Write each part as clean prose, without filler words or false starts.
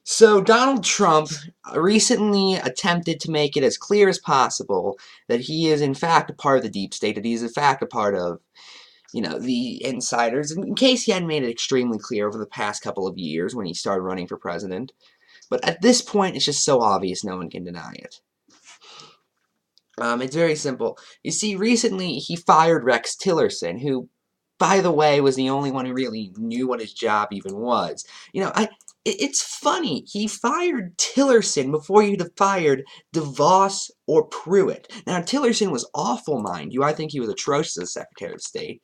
So Donald Trump recently attempted to make it as clear as possible that he is in fact a part of the deep state, that he is in fact a part of, the insiders, in case he hadn't made it extremely clear over the past couple of years when he started running for president. But at this point, it's just so obvious no one can deny it. It's very simple. You see, recently he fired Rex Tillerson, who, by the way, was the only one who really knew what his job even was. It's funny. He fired Tillerson before you'd have fired DeVos or Pruitt. Now, Tillerson was awful, mind you. I think he was atrocious as Secretary of State.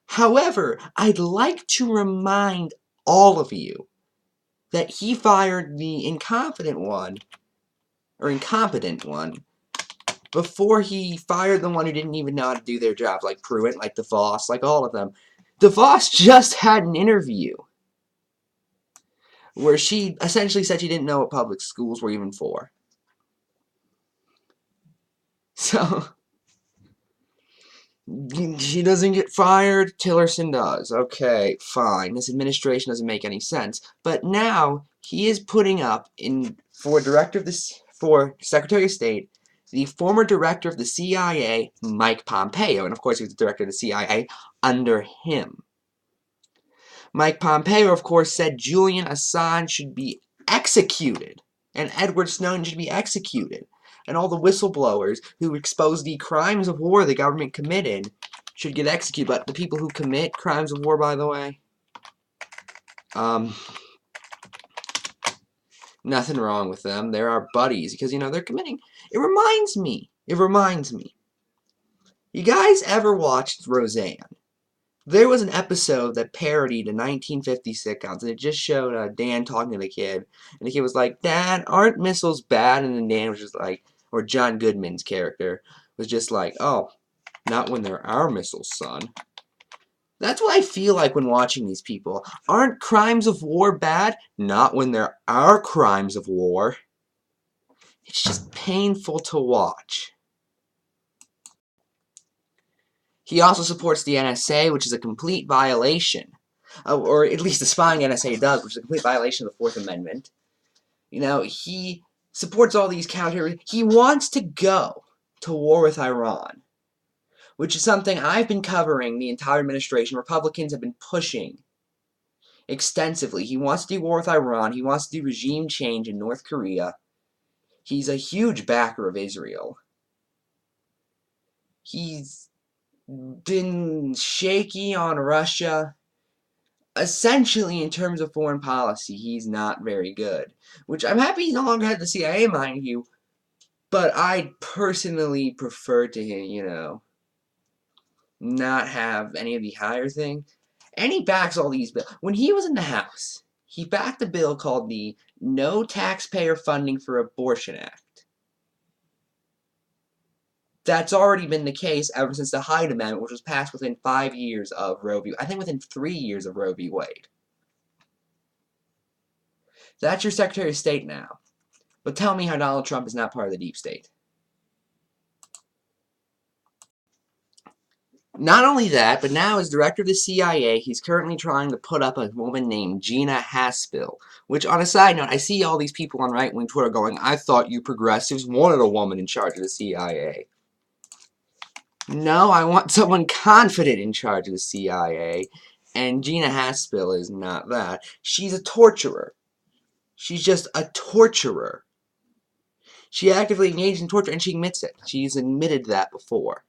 However, I'd like to remind all of you that he fired the incompetent one before he fired the one who didn't even know how to do their job, like Pruitt, like DeVos, like all of them. DeVos just had an interview where she essentially said she didn't know what public schools were even for. So, she doesn't get fired, Tillerson does. Okay, fine. This administration doesn't make any sense. But now, he is putting up, for Secretary of State, the former director of the CIA, Mike Pompeo. And of course, he was the director of the CIA under him. Mike Pompeo, of course, said Julian Assange should be executed, and Edward Snowden should be executed, and all the whistleblowers who exposed the crimes of war the government committed should get executed. But the people who commit crimes of war, by the way, nothing wrong with them. They're our buddies, because, they're committing... It reminds me. You guys ever watched Roseanne? There was an episode that parodied a 1950s sitcoms, and it just showed Dan talking to the kid, and the kid was like, "Dad, aren't missiles bad?" And then Dan was just like, or John Goodman's character was just like, "Oh, not when they're our missiles, son." That's what I feel like when watching these people. Aren't crimes of war bad? Not when they're our crimes of war. It's just painful to watch. He also supports the NSA, which is a complete violation. Or at least the spying NSA does, which is a complete violation of the Fourth Amendment. He supports all these He wants to go to war with Iran, which is something I've been covering the entire administration. Republicans have been pushing extensively. He wants to do war with Iran. He wants to do regime change in North Korea. He's a huge backer of Israel. He's been shaky on Russia. Essentially, in terms of foreign policy, he's not very good. Which I'm happy he's no longer at the CIA, mind you. But I personally prefer to him, not have any of the higher thing. And he backs all these bills. When he was in the House, he backed a bill called the No Taxpayer Funding for Abortion Act. That's already been the case ever since the Hyde Amendment, which was passed within 5 years of Roe v. I think within 3 years of Roe v. Wade. That's your Secretary of State now. But tell me how Donald Trump is not part of the deep state. Not only that, but now as director of the CIA, he's currently trying to put up a woman named Gina Haspel. Which, on a side note, I see all these people on right-wing Twitter going, "I thought you progressives wanted a woman in charge of the CIA." No, I want someone confident in charge of the CIA, and Gina Haspel is not that. She's a torturer. She's just a torturer. She actively engaged in torture, and she admits it. She's admitted that before.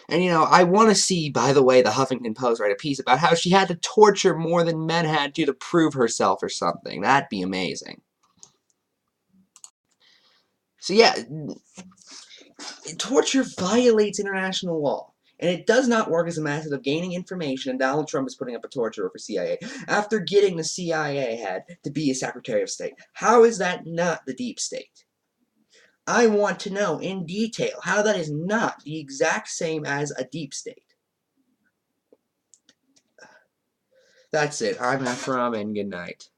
And, I want to see, by the way, the Huffington Post write a piece about how she had to torture more than men had to prove herself or something. That'd be amazing. So, yeah, torture violates international law. And it does not work as a method of gaining information, and Donald Trump is putting up a torturer for CIA after getting the CIA head to be a Secretary of State. How is that not the deep state? I want to know in detail how that is not the exact same as a deep state. That's it. I'm Ephrom, and good night.